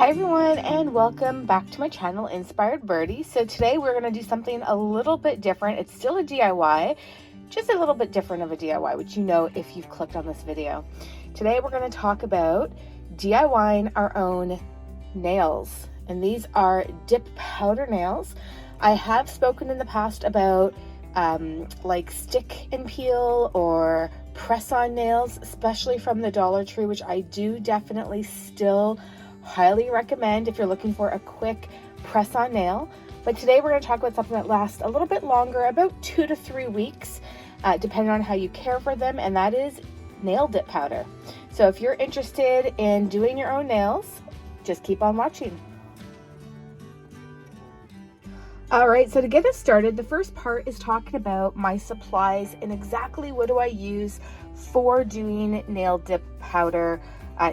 Hi everyone, and welcome back to my channel, Inspired Birdie. So today we're going to do something a little bit different. It's still a DIY, just a little bit different of a DIY, which you know if you've clicked on this video. Today we're going to talk about DIYing our own nails, and these are dip powder nails. I have spoken in the past about like stick and peel or press-on nails, especially from the Dollar Tree, which I do definitely still highly recommend if you're looking for a quick press-on nail. But today we're going to talk about something that lasts a little bit longer, about 2 to 3 weeks, depending on how you care for them, and that is nail dip powder. So if you're interested in doing your own nails, just keep on watching. All right, so to get us started, the first part is talking about my supplies and exactly what do I use for doing nail dip powder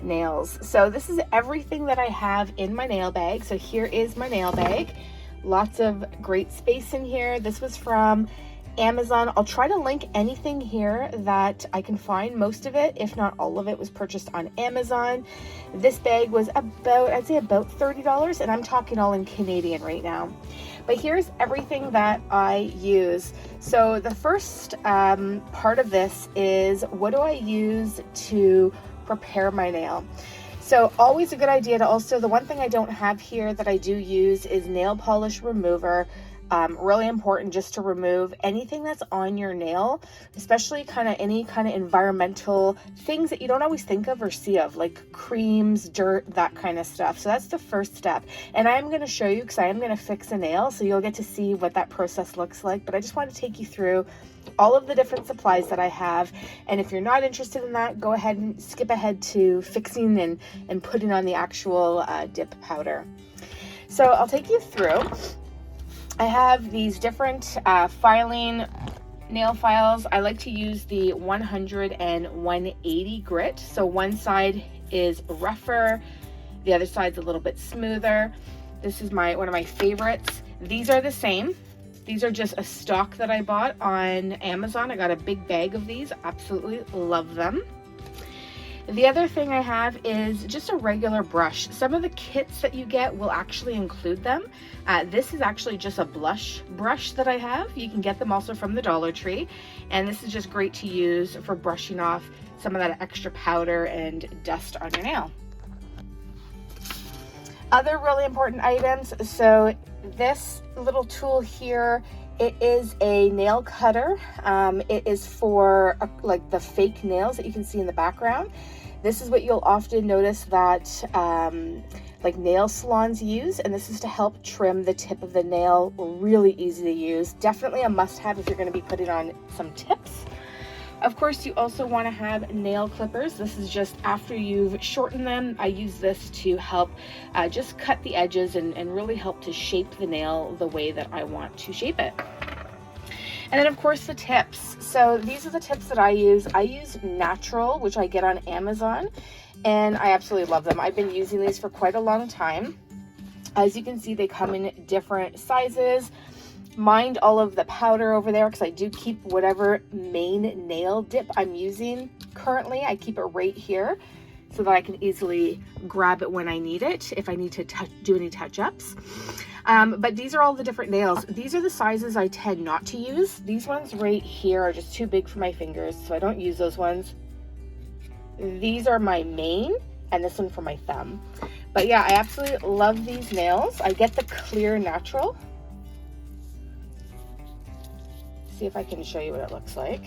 nails. So this is everything that I have in my nail bag. So here is my nail bag. Lots of great space in here. This was from Amazon. I'll try to link anything here that I can find. Most of it, if not all of it, was purchased on Amazon. This bag was about, I'd say about $30, and I'm talking all in Canadian right now. But here's everything that I use. So the first part of this is, what do I use to prepare my nail? So always a good idea to also, the one thing I don't have here that I do use is nail polish remover. Really important just to remove anything that's on your nail, especially any kind of environmental things that you don't always think of or see of, like creams, dirt, that kind of stuff. So that's the first step. And I'm going to show you, because I am going to fix a nail, so you'll get to see what that process looks like. But I just want to take you through all of the different supplies that I have. And if you're not interested in that, go ahead and skip ahead to fixing and putting on the actual dip powder. So I'll take you through. I have these different filing nail files. I like to use the 100 and 180 grit. So one side is rougher, the other side's a little bit smoother. This is one of my favorites. These are the same. These are just a stock that I bought on Amazon. I got a big bag of these. Absolutely love them. The other thing I have is just a regular brush. Some of the kits that you get will actually include them. This is actually just a blush brush that I have. You can get them also from the Dollar Tree. And this is just great to use for brushing off some of that extra powder and dust on your nail. Other really important items. So this little tool here, it is a nail cutter. It is for like the fake nails that you can see in the background. This is what you'll often notice that like nail salons use, and this is to help trim the tip of the nail. Really easy to use. Definitely a must-have if you're going to be putting on some tips. Of course, you also want to have nail clippers. This is just after you've shortened them. I use this to help just cut the edges and really help to shape the nail the way that I want to shape it. And then of course the tips. So these are the tips that I use. I use Natural, which I get on Amazon, and I absolutely love them. I've been using these for quite a long time. As you can see, they come in different sizes. Mind all of the powder over there, because I do keep whatever main nail dip I'm using currently. I keep it right here so that I can easily grab it when I need it, if I need to do any touch-ups. But these are all the different nails. These are the sizes I tend not to use. These ones right here are just too big for my fingers, so I don't use those ones. These are my main, and this one for my thumb. But yeah, I absolutely love these nails. I get the clear Natural. See if I can show you what it looks like.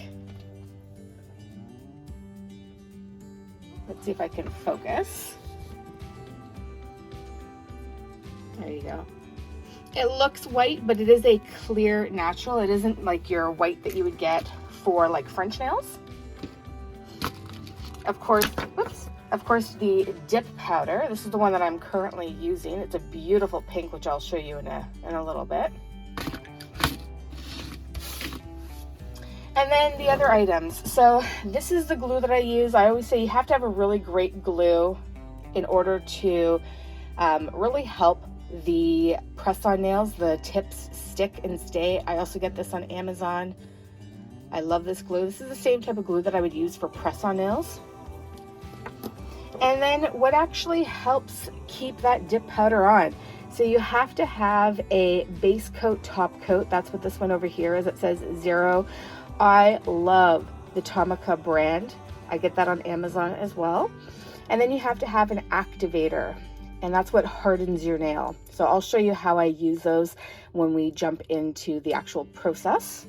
Let's see if I can focus. There you go. It looks white, but it is a clear Natural. It isn't like your white that you would get for like French nails. Of course, the dip powder. This is the one that I'm currently using. It's a beautiful pink, which I'll show you in a little bit. And then the other items. So this is the glue that I use. I always say you have to have a really great glue in order to really help the press-on nails, the tips stick and stay. I also get this on Amazon. I love this glue. This is the same type of glue that I would use for press-on nails. And then what actually helps keep that dip powder on? So you have to have a base coat, top coat. That's what this one over here is. It says 0. I love the Tomica brand. I get that on Amazon as well. And then you have to have an activator, and that's what hardens your nail. So I'll show you how I use those when we jump into the actual process.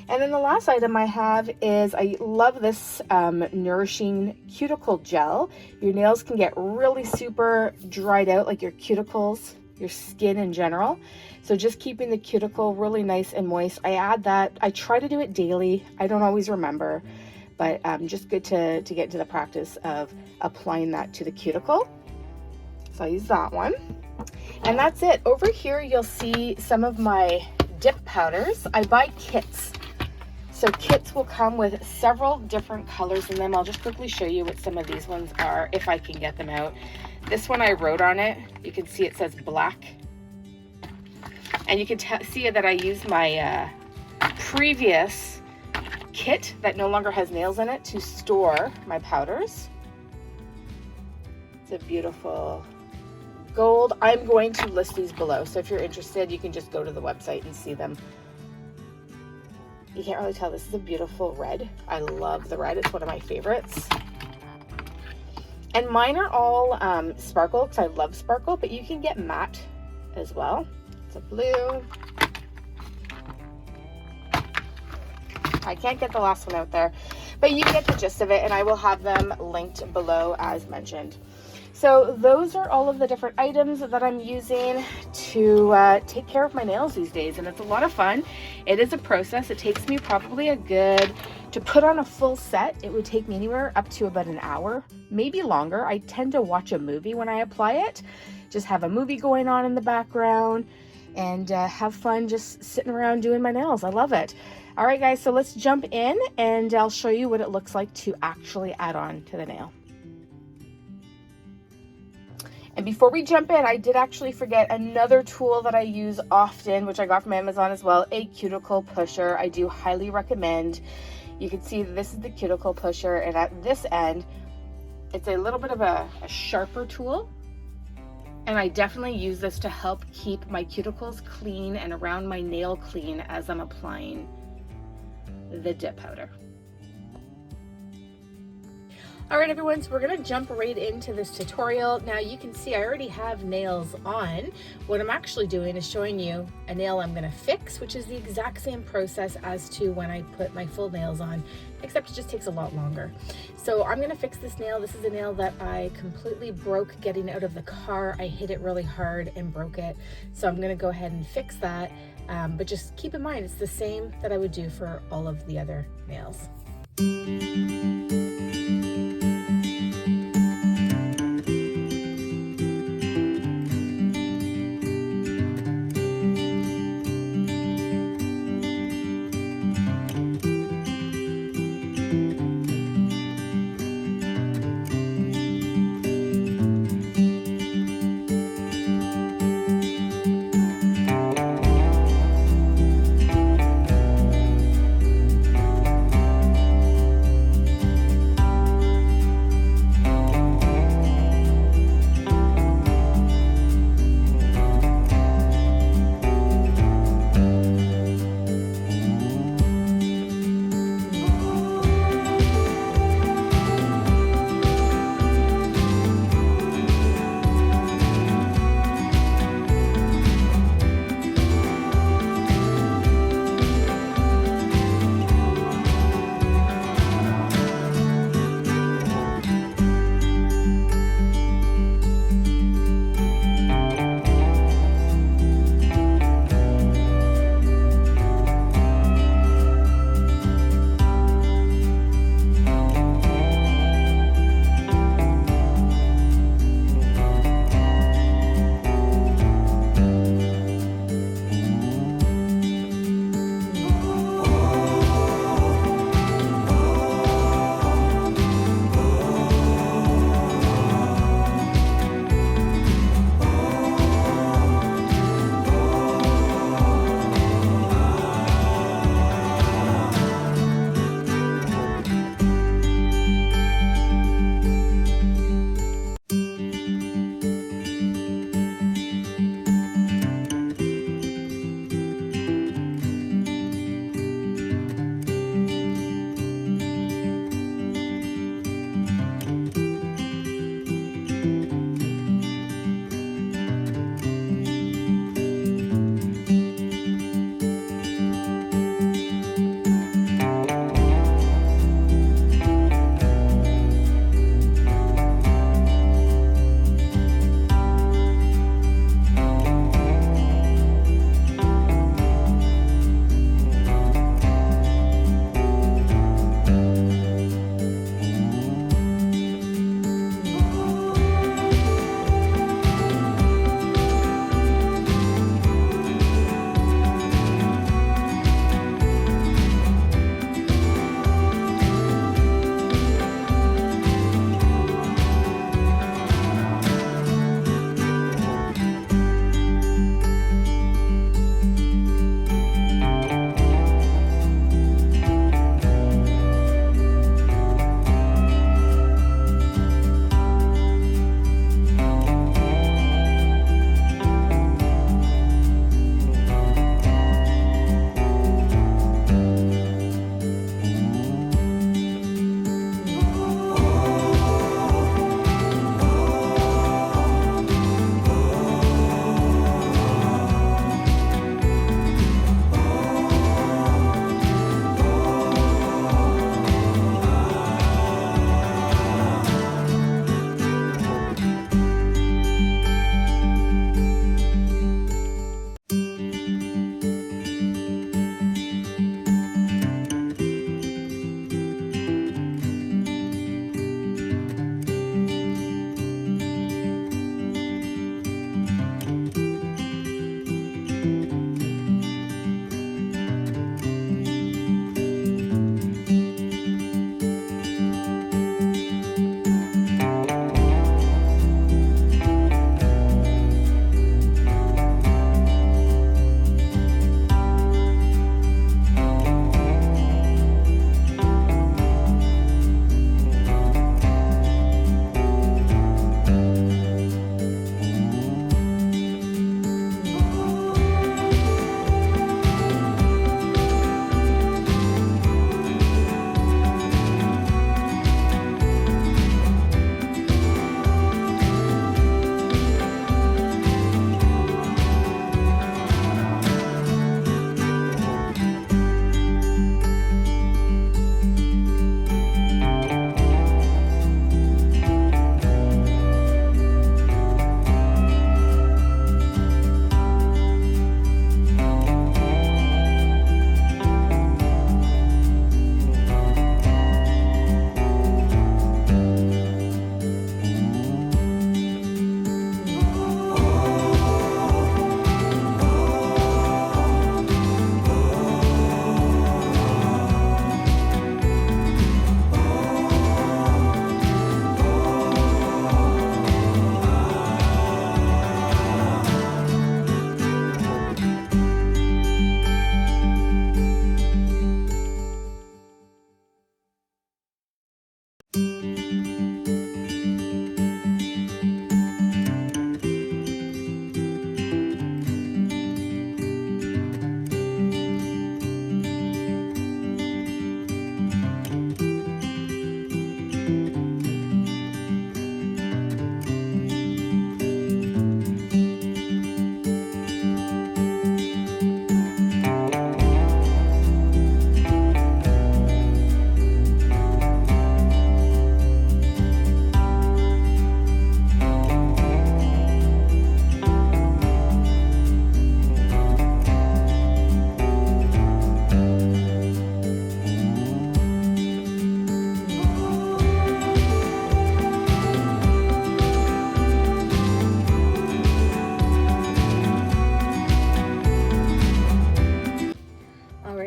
And then the last item I have is, I love this nourishing cuticle gel. Your nails can get really super dried out, like your cuticles, your skin in general. So just keeping the cuticle really nice and moist. I add that. I try to do it daily. I don't always remember, but just good to get into the practice of applying that to the cuticle. So I use that one. And that's it. Over here, you'll see some of my dip powders. I buy kits. So kits will come with several different colors in them. I'll just quickly show you what some of these ones are, if I can get them out. This one I wrote on it. You can see it says black. And you can see that I use my previous kit that no longer has nails in it to store my powders. It's a beautiful gold. I'm going to list these below, so if you're interested, you can just go to the website and see them. You can't really tell, this is a beautiful red. I love the red, it's one of my favorites. And mine are all sparkle, because I love sparkle, but you can get matte as well. It's a blue. I can't get the last one out there, but you get the gist of it, and I will have them linked below as mentioned. So those are all of the different items that I'm using to take care of my nails these days, and it's a lot of fun. It is a process. It takes me probably to put on a full set, it would take me anywhere up to about an hour, maybe longer. I tend to watch a movie when I apply it, just have a movie going on in the background and have fun just sitting around doing my nails. I love it. All right, guys, so let's jump in and I'll show you what it looks like to actually add on to the nail. And before we jump in, I did actually forget another tool that I use often, which I got from Amazon as well, a cuticle pusher. I do highly recommend. You can see this is the cuticle pusher, and at this end, it's a little bit of a sharper tool. And I definitely use this to help keep my cuticles clean and around my nail clean as I'm applying the dip powder. All right, everyone, so we're gonna jump right into this tutorial. Now you can see I already have nails on. What I'm actually doing is showing you a nail I'm gonna fix, which is the exact same process as to when I put my full nails on, except it just takes a lot longer. So I'm gonna fix this nail. This is a nail that I completely broke getting out of the car. I hit it really hard and broke it. So I'm gonna go ahead and fix that. But just keep in mind, it's the same that I would do for all of the other nails.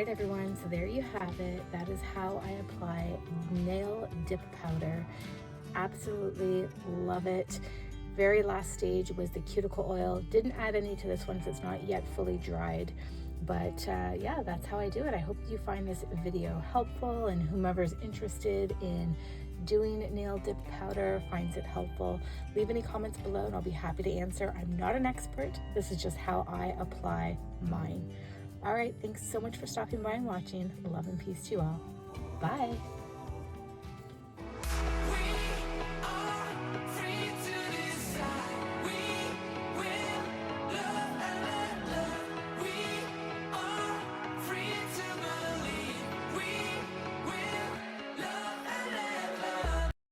right, everyone, so there you have it. That is how I apply nail dip powder. Absolutely love it. Very last stage was the cuticle oil. Didn't add any to this one because it's not yet fully dried. But yeah, that's how I do it. I hope you find this video helpful, and whomever's interested in doing nail dip powder finds it helpful. Leave any comments below and I'll be happy to answer. I'm not an expert. This is just how I apply mine. All right, thanks so much for stopping by and watching. Love and peace to you all. Bye.